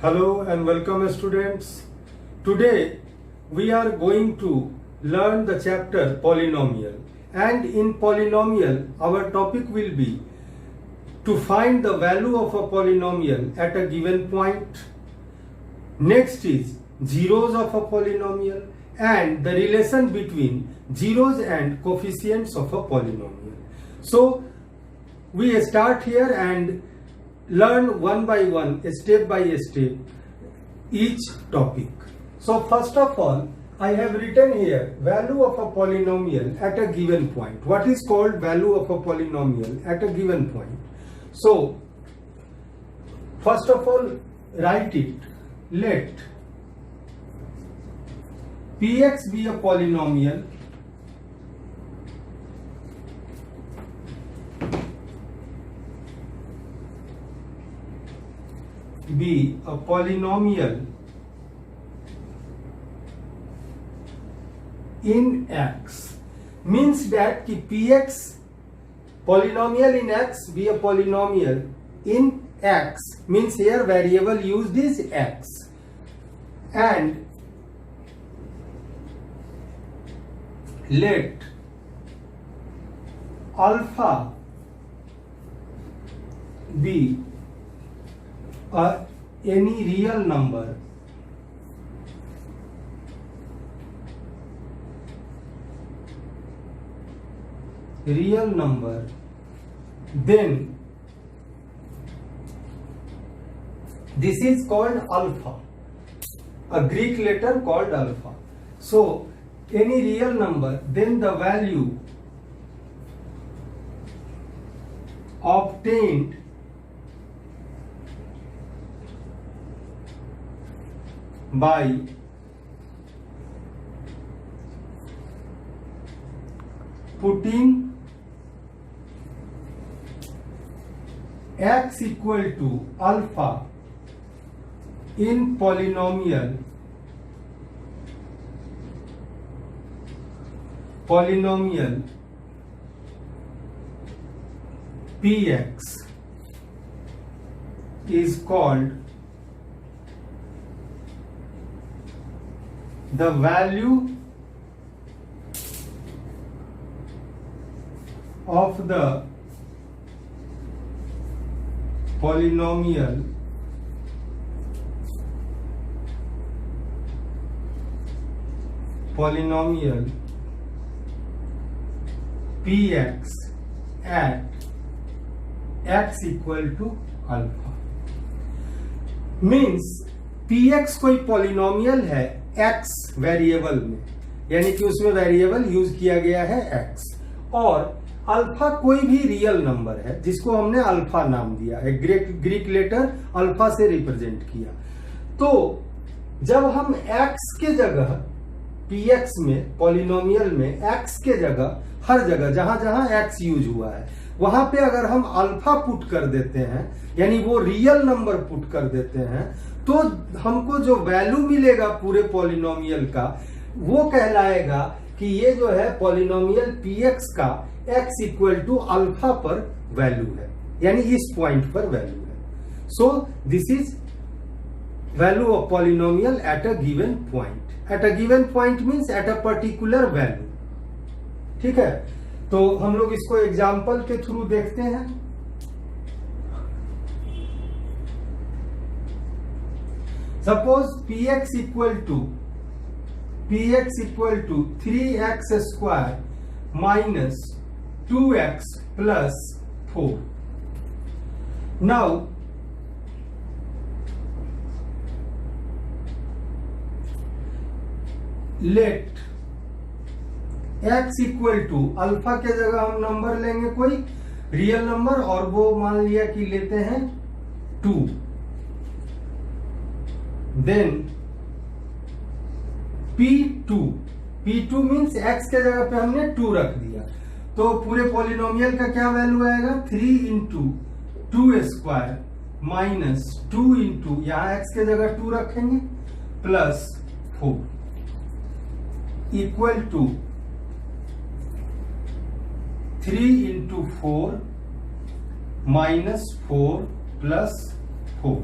Hello and welcome students. Today we are going to learn the chapter polynomial, and in polynomial our topic will be to find the value of a polynomial at a given point. Next is zeros of a polynomial and the relation between zeros and coefficients of a polynomial. So we start here and learn one by one, step by step, each topic. So first of all, I have written here value of a polynomial at a given point. What is called value of a polynomial at a given point? So first of all, write it. Let Px be a polynomial in X. Means that ki Px polynomial in X be a polynomial in X, means here variable used is X, and let alpha be any real number then this is called alpha, a Greek letter called alpha. So any real number, then the value obtained by putting X equal to alpha in polynomial Px is called the value of the polynomial Px at x equal to alpha. Means Px कोई polynomial है x variable में, यानी कि उसमें variable use किया गया है x, और अल्फा कोई भी रियल नंबर है जिसको हमने अल्फा नाम दिया है, ग्रीक लेटर अल्फा से रिप्रेजेंट किया। तो जब हम x के जगह Px में पॉलिनोमियल में x के जगह हर जगह जहां जहां x यूज हुआ है वहां पे अगर हम अल्फा पुट कर देते हैं, यानी वो रियल नंबर पुट कर देते हैं, तो हमको जो वैल्यू मिलेगा पूरे पॉलिनोमियल का वो कहलाएगा कि ये जो है पॉलिनोमियल Px का x इक्वल टू अल्फा पर वैल्यू है, यानी इस पॉइंट पर वैल्यू है। So this is value of polynomial at a given point. At a given point means at a particular value. ठीक है, तो हम लोग इसको एग्जाम्पल के थ्रू देखते हैं। Suppose Px equal to 3x square minus 2x plus 4। Now let x equal to alpha के जगह हम नंबर लेंगे कोई रियल नंबर, और वो मान लिया कि लेते हैं 2। देन P2 मीन्स x के जगह पे हमने 2 रख दिया, तो पूरे पॉलिनोमियल का क्या वैल्यू आएगा 3 इंटू 2 स्क्वायर माइनस 2 इंटू यहां x के जगह 2 रखेंगे plus 4 equal to 3 into 4 minus 4 plus 4।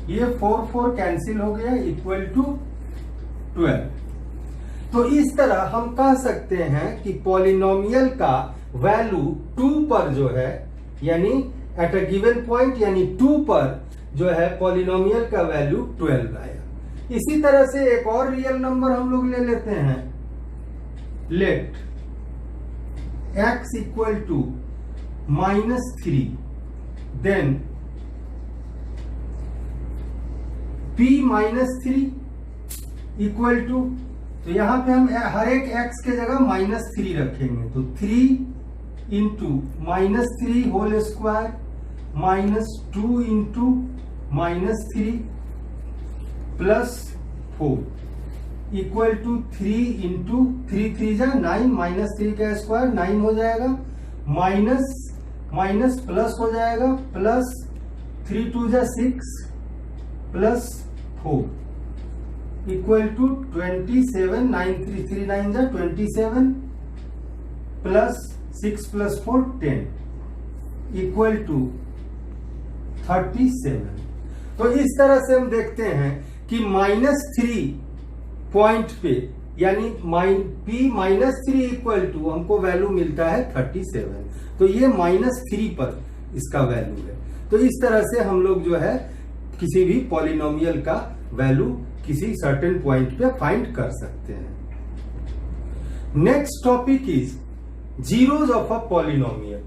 ये 4 4 कैंसिल हो गया, इक्वल टू 12। तो इस तरह हम कह सकते हैं कि पॉलिनोमियल का वैल्यू 2 पर जो है, यानी एट अ गिवन पॉइंट यानी 2 पर जो है पॉलिनोमियल का वैल्यू 12 आया। इसी तरह से एक और रियल नंबर हम लोग ले लेते हैं। Let x equal to -3, then p -3 equal to, तो यहां पे हम हर एक x के जगह -3 रखेंगे, तो 3 into -3 whole square -2 into -3 plus 4 equal to 3 into 3 3 जा 9, -3 का स्क्वायर 9 हो जाएगा, माइनस माइनस प्लस हो जाएगा, प्लस 3 2 जा 6 प्लस 4 इक्वल टू 27, 9 3 3 9 जा 27 प्लस 6 प्लस 4 10 इक्वल टू 37। तो इस तरह से हम देखते हैं कि -3 पॉइंट पे यानी p -3 इक्वल टू हमको वैल्यू मिलता है 37। तो ये -3 पर इसका वैल्यू है। तो इस तरह से हम लोग जो है किसी भी पॉलिनोमियल का वैल्यू किसी सर्टेन पॉइंट पे फाइंड कर सकते हैं। Next topic is zeros of a polynomial.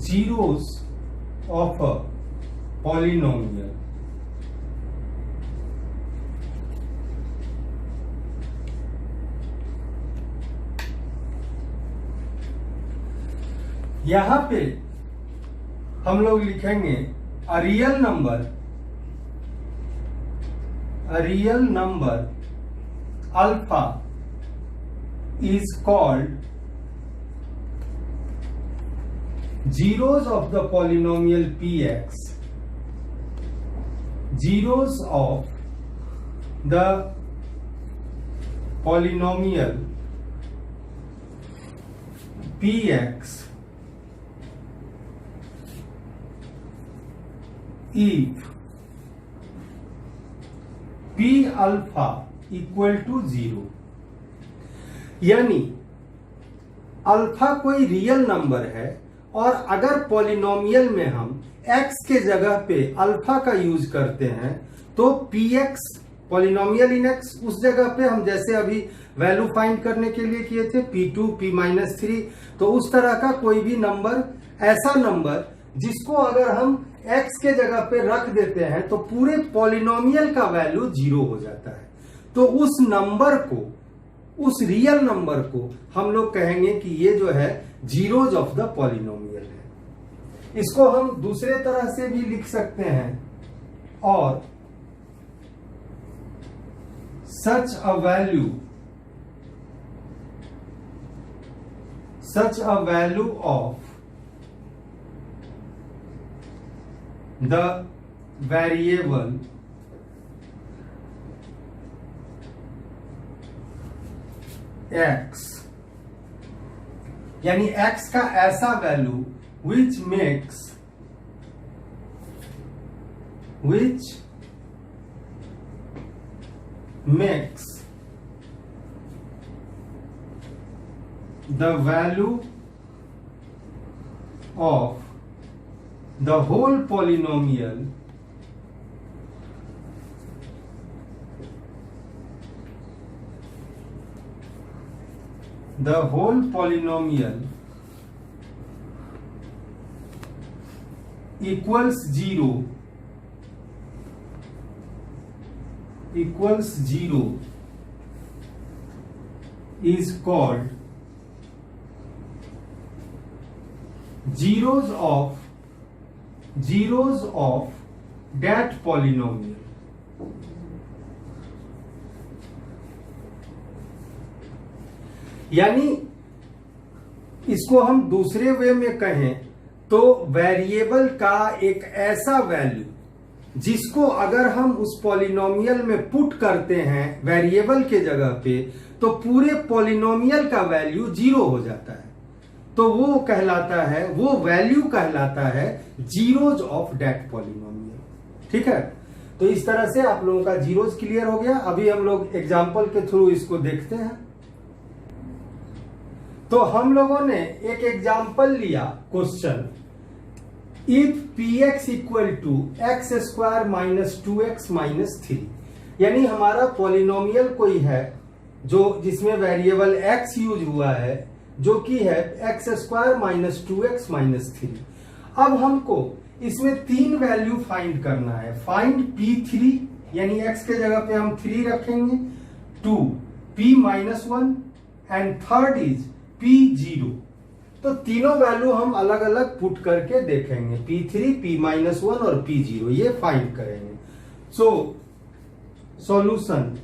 Zeros of a polynomial। यहां पे हम लोग लिखेंगे a real number alpha is called zeros of the polynomial px, zeros of the polynomial px if p alpha equal to 0। यानी alpha कोई real number है और अगर पॉलिनोमियल में हम x के जगह पे अल्फा का यूज करते हैं तो px पॉलिनोमियल इन x उस जगह पे हम जैसे अभी वैल्यू फाइंड करने के लिए किए थे p2 p -3, तो उस तरह का कोई भी नंबर, ऐसा नंबर जिसको अगर हम x के जगह पे रख देते हैं तो पूरे पॉलिनोमियल का वैल्यू 0 हो जाता है। तो उस नंबर को, उस रियल नंबर को हम लोग कहेंगे कि ये जो है जीरोज ऑफ द पॉलिनोमियल है। इसको हम दूसरे तरह से भी लिख सकते हैं, और such a value of the variable x, यानी x का ऐसा value which makes the value of the whole polynomial equals 0 is called zeros of that polynomial। यानी इसको हम दूसरे वे में कहें तो वेरिएबल का एक ऐसा वैल्यू जिसको अगर हम उस पॉलिनोमियल में पुट करते हैं वेरिएबल के जगह पे तो पूरे पॉलिनोमियल का वैल्यू 0 हो जाता है। तो वो कहलाता है, वो वैल्यू कहलाता है जीरोज ऑफ दैट पॉलिनोमियल। ठीक है, तो इस तरह से आप लोगों का जीरोज क्लियर हो गया। अभी हम लोग एग्जाम्पल के थ्रू इसको देखते हैं। तो हम लोगों ने एक एग्जाम्पल लिया question, if P X equal to X square minus 2x minus 3, यानी हमारा पॉलिनोमियल कोई है जो जिसमें वेरिएबल x यूज हुआ है, जो कि है x square minus 2x minus 3। अब हमको इसमें 3 वैल्यू फाइंड करना है। फाइंड P3, यानी x के जगह पे हम 3 रखेंगे, 2 P minus 1 and third is P0। तो तीनों वैल्यू हम अलग अलग पुट करके देखेंगे, P3, P माइनस 1 और P0, ये फाइंड करेंगे। So solution,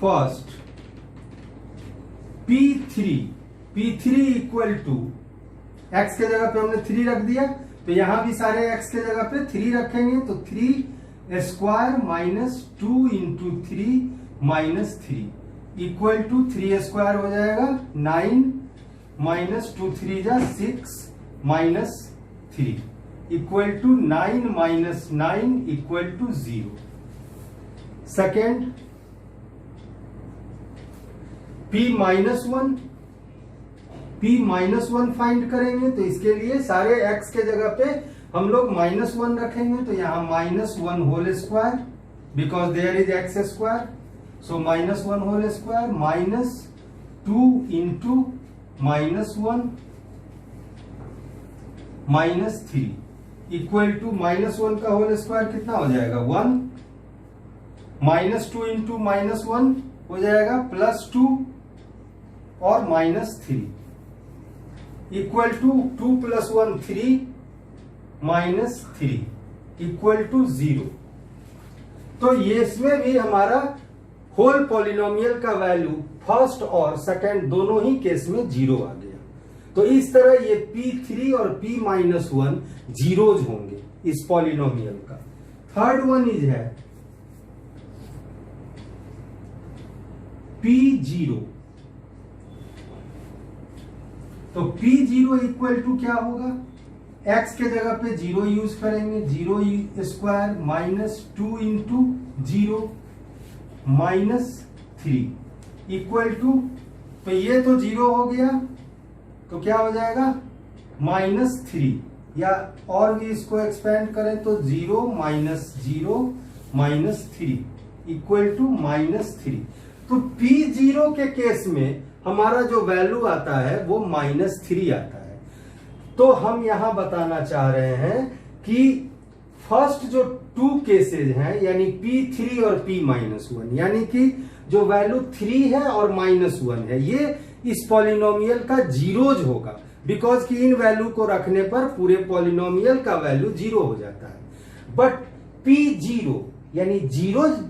first P3 equal to x के जगह पे हमने 3 रख दिया, तो यहां भी सारे x के जगह पे 3 रखेंगे, तो 3 square minus 2 into 3 minus 3 equal to 3 square हो जाएगा 9 माइनस 2 3 जा 6 minus 3 equal to 9 minus 9 equal to 0। Second P minus 1 find करेंगे, तो इसके लिए सारे x के जगह पे हम लोग माइनस 1 रखेंगे, तो यहां minus 1 whole square, because there is X square, so minus 1 whole square minus 2 into minus 1 minus 3 equal to minus 1 का होल स्क्वायर कितना हो जाएगा 1, माइनस 2 इंटू माइनस 1 हो जाएगा प्लस 2 और minus 3 equal to 2 plus 1 3 minus 3 equal to 0। तो ये इसमें भी हमारा होल पॉलिनोमियल का वैल्यू फर्स्ट और सेकंड दोनों ही केस में 0 आ गया। तो इस तरह ये P3 और P माइनस 1 जीरोज होंगे इस पॉलिनोमियल का। थर्ड वन इज है P0, तो P0 इक्वल टू क्या होगा, x के जगह पे 0 यूज करेंगे, 0 square minus 2 into 0 minus 3 equal to, तो ये तो 0 हो गया, तो क्या हो जाएगा माइनस 3, या और भी इसको एक्सपेंड करें तो 0 माइनस 3 इक्वल टू माइनस 3। तो P0 के केस में हमारा जो वैल्यू आता है वो माइनस 3 आता है। तो हम यहां बताना चाह रहे हैं कि फर्स्ट जो 2 केसेज हैं, यानी P3 और P माइनस 1, यानी कि जो वैल्यू 3 है और माइनस 1 है, ये इस पॉलिनोमियल का जीरोज होगा, बिकॉज कि इन वैल्यू को रखने पर पूरे पॉलिनोमियल का वैल्यू 0 हो जाता है। बट P0 यानी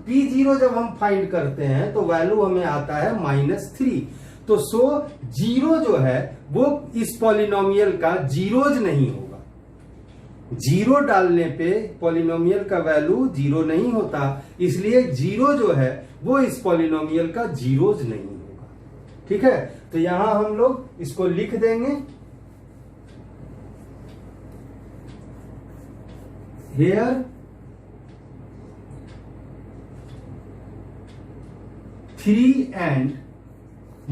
P0 जब हम फाइंड करते हैं तो वैल्यू हमें आता है माइनस 3। तो सो 0 जो है वो इस पॉलिनोमियल का जीरोज नहीं होगा। 0 डालने पे पॉलिनोमियल का वैल्यू 0 नहीं होता, इसलिए 0 जो है वो इस पॉलिनोमियल का जीरोज नहीं होगा। ठीक है, तो यहां हम लोग इसको लिख देंगे, here 3 and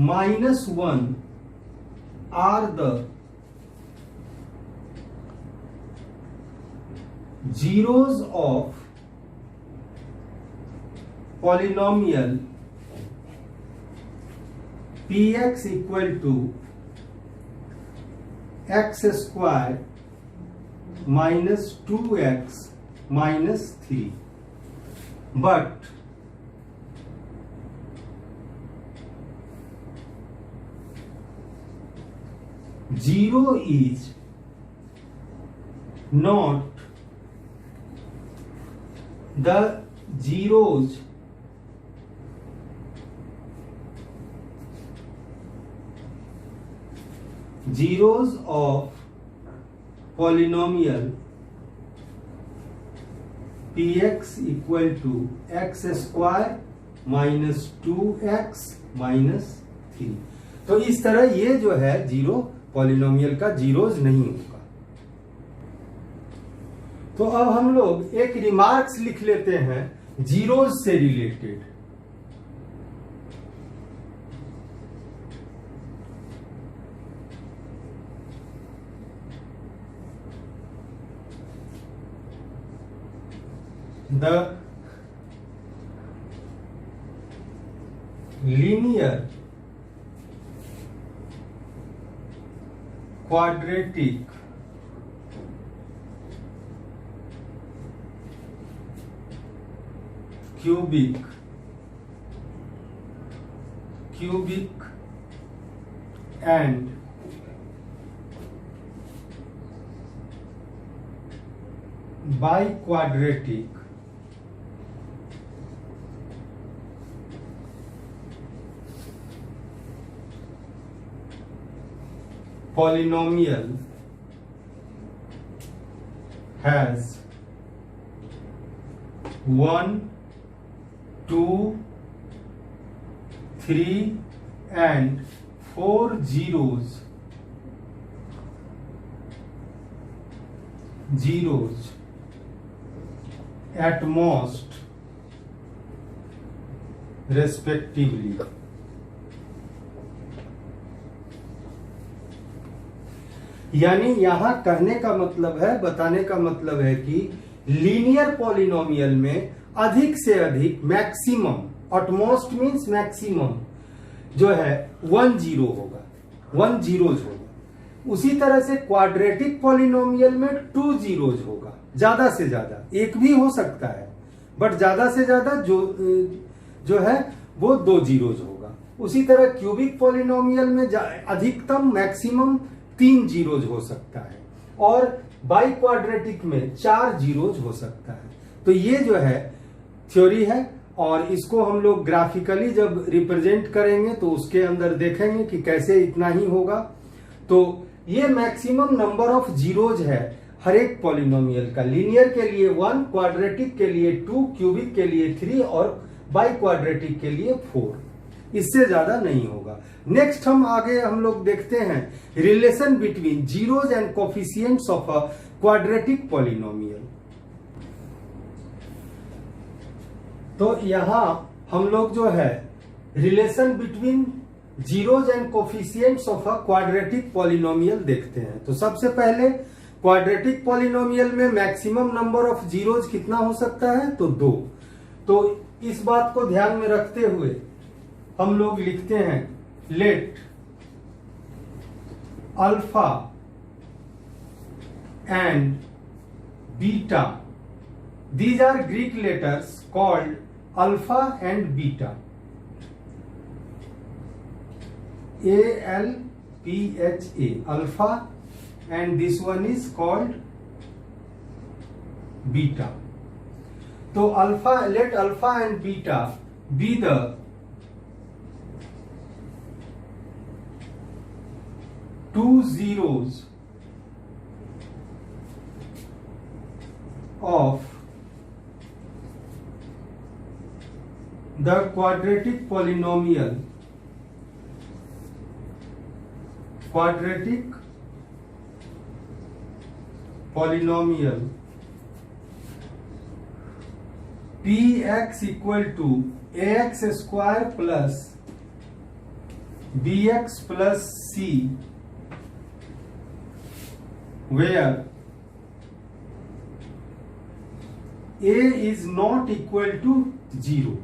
minus 1 are the zeros of polynomial Px equal to x square minus 2x minus 3, but zero is not the zeros of polynomial Px equal to x square minus 2x -3। तो इस तरह ये जो है zero polynomial का zeros नहीं होगा। तो अब हम लोग एक रिमार्क्स लिख लेते हैं जीरोज से related. The linear quadratic cubic and biquadratic polynomial has 1, 2, 3 and 4 zeros at most respectively। यानी यहां कहने का मतलब है, बताने का मतलब है कि लीनियर पॉलिनोमियल में अधिक से अधिक मैक्सिमम, ऑटमोस्ट मींस मैक्सिमम जो है 1 जीरो होगा, 1 जीरोज होगा। उसी तरह से क्वाड्रेटिक पॉलिनोमियल में 2 जीरोज होगा, ज्यादा से ज्यादा, एक भी हो सकता है बट ज्यादा से ज्यादा जो है वो 2 जीरोज होगा। उसी तरह क्यूबिक पॉलिनोमियल में अधिकतम मैक्सिमम 3 जीरोज हो सकता है और बाई क्वाड्रेटिक में 4 जीरोज हो सकता है। तो ये जो है थ्योरी है और इसको हम लोग ग्राफिकली जब रिप्रेजेंट करेंगे तो उसके अंदर देखेंगे कि कैसे इतना ही होगा। तो ये मैक्सिमम नंबर ऑफ जीरोज है हर एक पॉलिनोमियल का। लीनियर के लिए 1, क्वाड्रेटिक के लिए 2, क्यूबिक के लिए 3 और बाई क्वाड्रेटिक के लिए 4। इससे ज्यादा नहीं होगा। नेक्स्ट हम लोग देखते हैं relation between zeros and coefficients of a quadratic polynomial. तो यहां हम लोग जो है relation between zeros and coefficients of a quadratic polynomial देखते हैं। तो सबसे पहले क्वाड्रेटिक पॉलिनोमियल में मैक्सिमम नंबर ऑफ जीरोज कितना हो सकता है? तो 2। तो इस बात को ध्यान में रखते हुए हम लोग लिखते हैं let alpha and beta, these are Greek letters called alpha and beta, ALPHA, alpha, and this one is called beta. So let alpha and beta be the two zeros of the quadratic polynomial px equal to ax square plus bx plus c, where a is not equal to 0।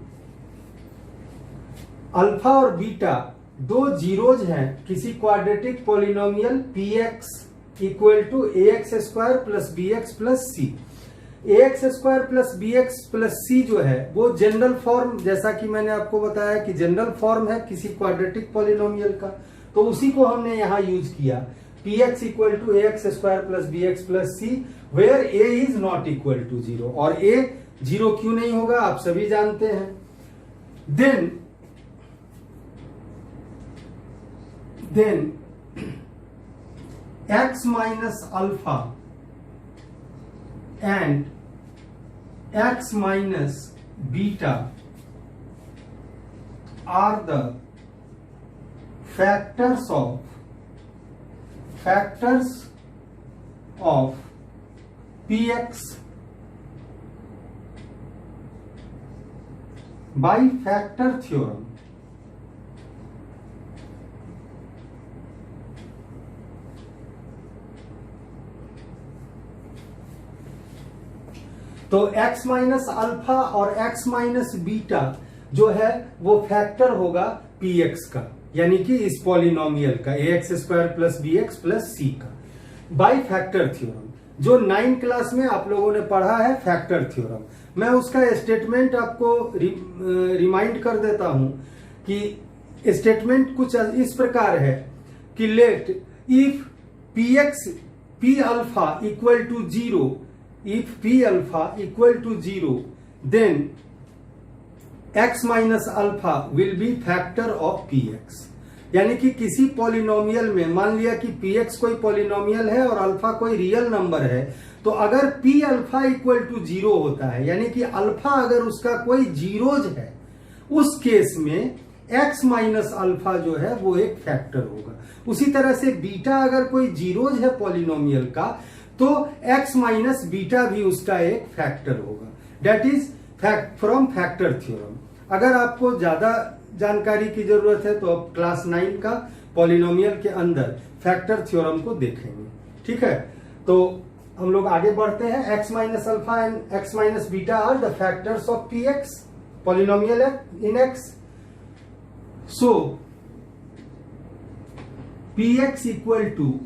Alpha और beta दो zeros हैं किसी quadratic polynomial px equal to ax square plus bx plus c। ax square plus bx plus c जो है वो general form, जैसा कि मैंने आपको बताया कि जनरल फॉर्म है किसी क्वाड्रेटिक पॉलिनोमियल का, तो उसी को हमने यहां यूज किया। px equal to ax square plus bx plus c where a is not equal to 0। और a 0 क्यों नहीं होगा आप सभी जानते हैं। then x minus alpha and x minus beta are the factors of px by factor theorem. तो x minus alpha और x माइनस बीटा जो है वो फैक्टर होगा px का, यानी कि इस पॉलिनोमियल का ax square plus bx plus c का, बाय फैक्टर थ्योरम, जो 9 क्लास में आप लोगों ने पढ़ा है फैक्टर थ्योरम। मैं उसका स्टेटमेंट आपको रिमाइंड कर देता हूं कि स्टेटमेंट कुछ इस प्रकार है कि let if p alpha equal to 0, if p alpha equal to 0, then x minus alpha will be factor of px। यानी कि किसी पॉलिनोमियल में मान लिया कि px कोई पॉलिनोमियल है और अल्फा कोई रियल नंबर है, तो अगर p अल्फा इक्वल टू 0 होता है, यानी कि अल्फा अगर उसका कोई जीरोज है, उस केस में x माइनस अल्फा जो है वो एक फैक्टर होगा। उसी तरह से बीटा अगर कोई जीरोज है पॉलिनोमियल का, तो x माइनस बीटा भी उसका एक फैक्टर होगा। That is from factor theorem. अगर आपको ज्यादा जानकारी की जरूरत है तो आप क्लास 9 का पॉलिनोमियल के अंदर फैक्टर थ्योरम को देखेंगे। ठीक है, तो हम लोग आगे बढ़ते हैं। x minus alpha and x minus beta are the factors of px polynomial in x। So px equal to,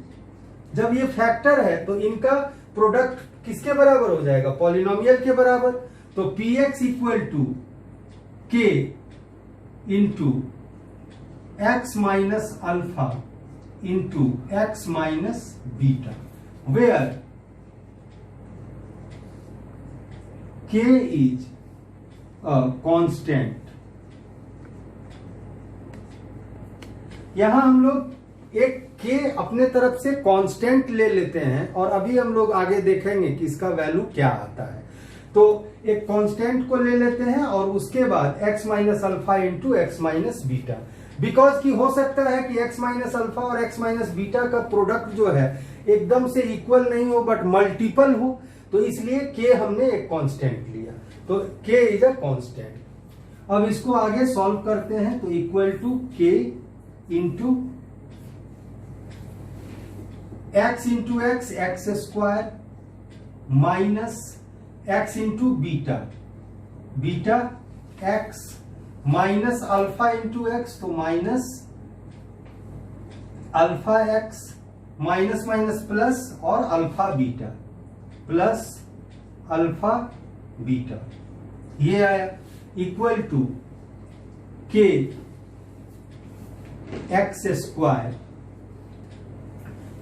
जब ये फैक्टर है तो इनका प्रोडक्ट किसके बराबर हो जाएगा? पॉलिनोमियल के बराबर। तो px equal to k into X minus alpha into X minus beta, where k is a constant. यहां हम लोग एक k अपने तरफ से कांस्टेंट ले लेते हैं और अभी हम लोग आगे देखेंगे कि इसका वैल्यू क्या आता है। तो एक कांस्टेंट को ले लेते हैं और उसके बाद x minus alpha into X minus beta, because कि हो सकता है कि x माइनस अल्फा और x माइनस बीटा का प्रोडक्ट जो है एकदम से इक्वल नहीं हो बट मल्टीपल हो, तो इसलिए k हमने एक कांस्टेंट लिया। तो k इज अ कांस्टेंट। अब इसको आगे सॉल्व करते हैं, तो equal to k into x into X X square minus x into beta beta x minus alpha into X, तो minus alpha X minus minus plus और alpha beta plus alpha beta, ये आया equal to k X square.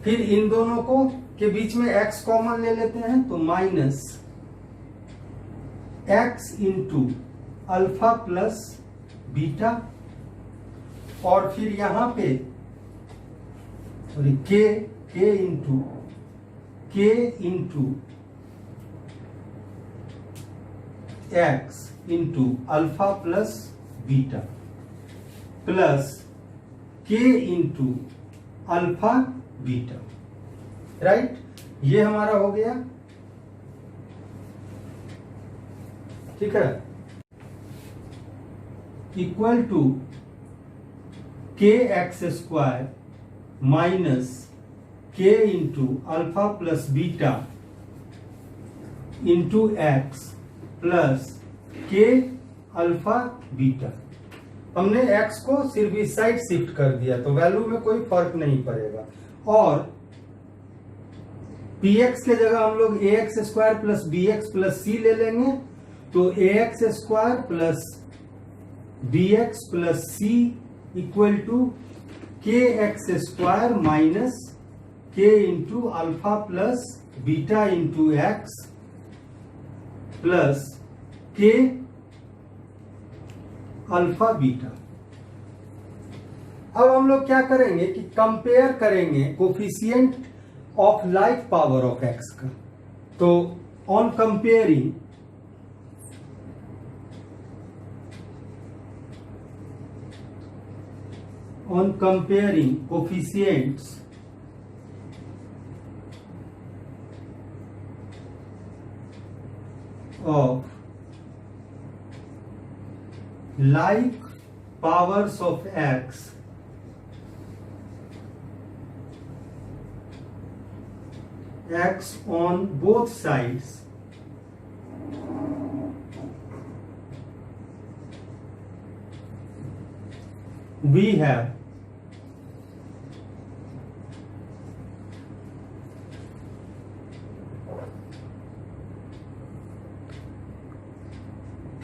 फिर इन दोनों को के बीच में x कॉमन ले लेते हैं, तो minus x into alpha plus beta, और फिर यहां पे sorry k into X into alpha plus beta plus k into alpha beta, right. ये हमारा हो गया। ठीक है, equal to k X square minus k into alpha plus beta into X plus k alpha beta. हमने x को सिर्फ इस साइड शिफ्ट कर दिया तो वैल्यू में कोई फर्क नहीं पड़ेगा, और px के जगह हम लोग ax square plus bx plus c ले लेंगे, तो ax square plus bx plus c equal to kx square minus k into alpha plus beta into X plus k alpha beta. अब हम लोग क्या करेंगे कि कंपेयर करेंगे coefficient of like power of x का। तो on comparing on comparing coefficients of like powers of x on both sides we have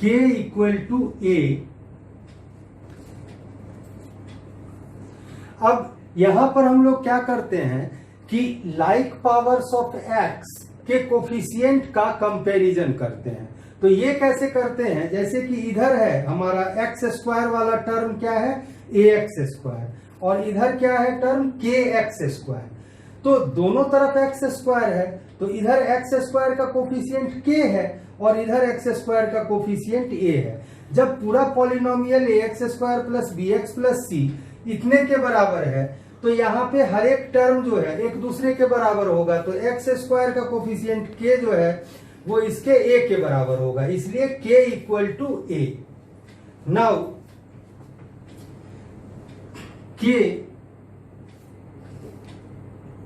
k equal to a। अब यहां पर हम लोग क्या करते हैं कि लाइक पावर्स ऑफ एक्स के कोफिशिएंट का कंपैरिजन करते हैं। तो ये कैसे करते हैं, जैसे कि इधर है हमारा एक्स स्क्वायर वाला टर्म क्या है ए एक्स स्क्वायर और इधर क्या है टर्म के एक्स स्क्वायर। तो दोनों तरफ एक्स स्क्वायर है तो इधर एक्स स्क्वायर का कोफिशिएंट के है और इधर एक्स स्क्वायर का कोफिशिएंट ए है। जब पूरा polynomial A X square plus B X plus C इतने के बराबर है तो यहाँ पे हर एक टर्म जो है एक दूसरे के बराबर होगा। तो एक्स स्क्वायर का कोफिशिएंट के जो है वो इसके ए के बराबर होगा, इसलिए के इक्वल टू ए। नाउ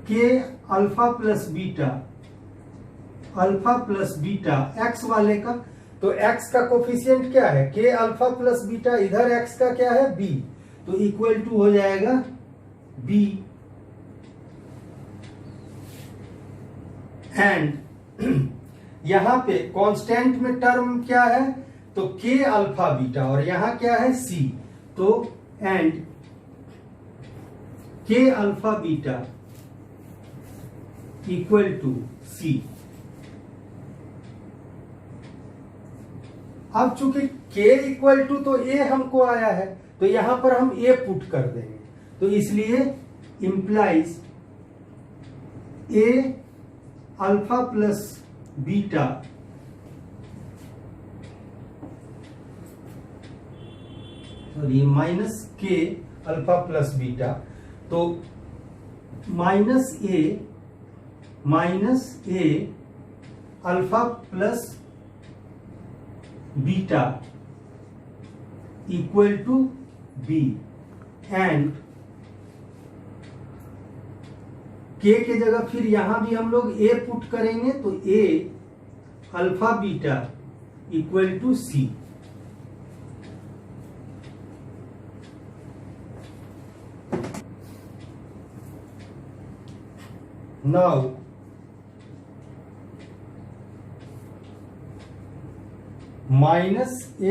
के अल्फा प्लस बीटा एक्स वाले का, तो एक्स का कोफिशिएंट क्या है के अल्फा प्लस बीटा, इधर एक्स का क्या है बी, तो इक्वल टू हो जाएगा बी। एंड यहां पे कांस्टेंट में टर्म क्या है तो के अल्फा बीटा और यहां क्या है सी, तो एंड के अल्फा बीटा इक्वल टू सी। अब चूंकि के इक्वल टू तो ए हमको आया है तो यहां पर हम ए पुट कर देंगे, तो इसलिए implies A alpha plus beta sorry minus K alpha plus beta, तो minus A alpha plus beta equal to B. And K के जगह फिर यहां भी हम लोग ए पुट करेंगे, तो A alpha beta equal to C. Now minus A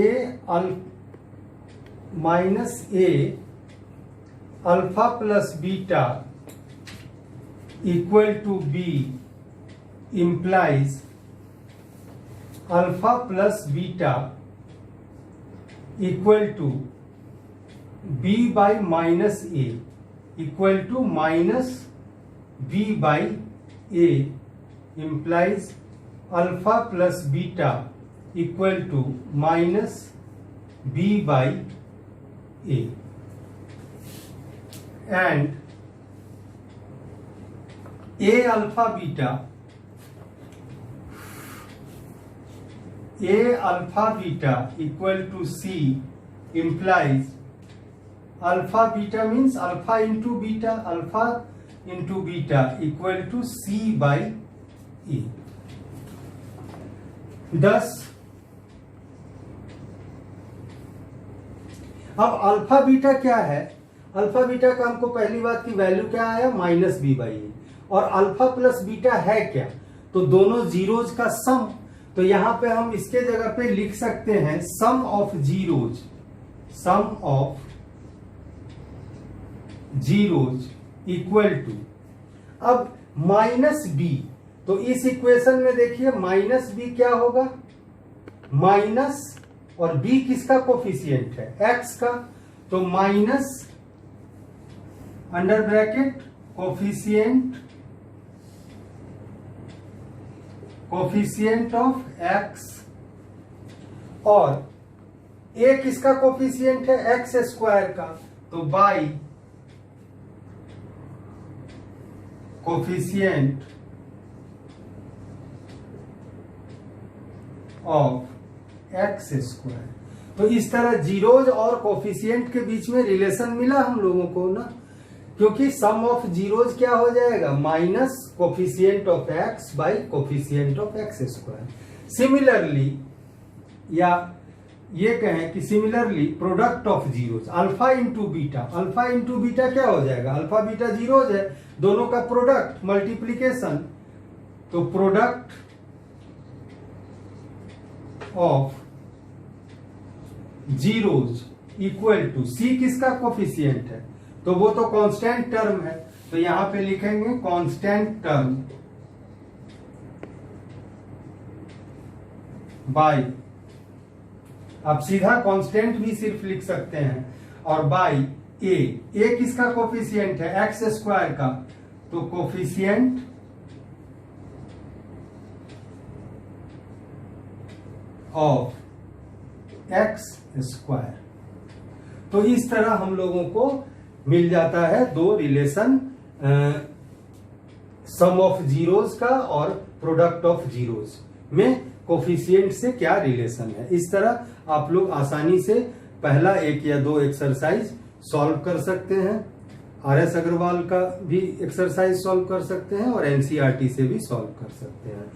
alpha plus beta equal to B implies alpha plus beta equal to B by minus A equal to minus B by A implies alpha plus beta equal to minus B by A. And A alpha beta equal to C implies alpha beta means alpha into beta equal to C by A. 10 अब alpha beta क्या है, alpha beta का हमको पहली बात की value क्या आया माइनस बी बाई ए, और अल्फा प्लस बीटा है क्या तो दोनों जीरोज का सम। तो यहां पे हम इसके जगह पे लिख सकते हैं सम ऑफ जीरोज इक्वल टू, अब माइनस बी, तो इस इक्वेशन में देखिए माइनस बी क्या होगा, माइनस और b किसका कोफिशिएंट है x का, तो minus under bracket coefficient of x, और a किसका कोफिशिएंट है x स्क्वायर का, तो by coefficient of X square. तो इस तरह जीरोज और कोफिशिएंट के बीच में रिलेशन मिला हम लोगों को ना, क्योंकि सम ऑफ जीरोज क्या हो जाएगा, minus coefficient of X by coefficient of X square. Similarly, या ये कहें कि similarly product of zeros alpha into beta, alpha into beta क्या हो जाएगा, अल्फा बीटा जीरोज है, दोनों का प्रोडक्ट मल्टीप्लीकेशन, तो product of zeros equal to C किसका कोफिशिएंट है, तो वो तो कांस्टेंट टर्म है, तो यहां पे लिखेंगे कांस्टेंट टर्म बाई, अब सीधा कांस्टेंट भी सिर्फ लिख सकते हैं, और बाई ए किसका कोफिशिएंट है, एक्स स्क्वायर का, तो कोफिशिएंट ऑफ एक्स स्क्वायर। तो इस तरह हम लोगों को मिल जाता है दो रिलेशन, सम ऑफ जीरोज का और प्रोडक्ट ऑफ जीरोज में कोफिशिएंट से क्या रिलेशन है। इस तरह आप लोग आसानी से पहला एक या दो एक्सरसाइज सॉल्व कर सकते हैं। आर.एस. अग्रवाल का भी एक्सरसाइज सॉल्व कर सकते हैं और एनसीईआरटी से भी सॉल्व कर सकते हैं।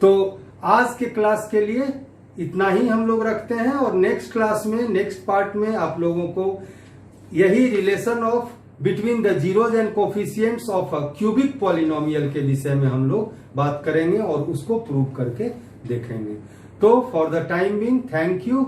तो आज के क्लास के लिए इतना ही हम लोग रखते हैं, और नेक्स्ट क्लास में, नेक्स्ट पार्ट में आप लोगों को यही relation of between the zeros and coefficients of a cubic polynomial के विषय में हम लोग बात करेंगे और उसको प्रूव करके देखेंगे। तो for the time being, thank you.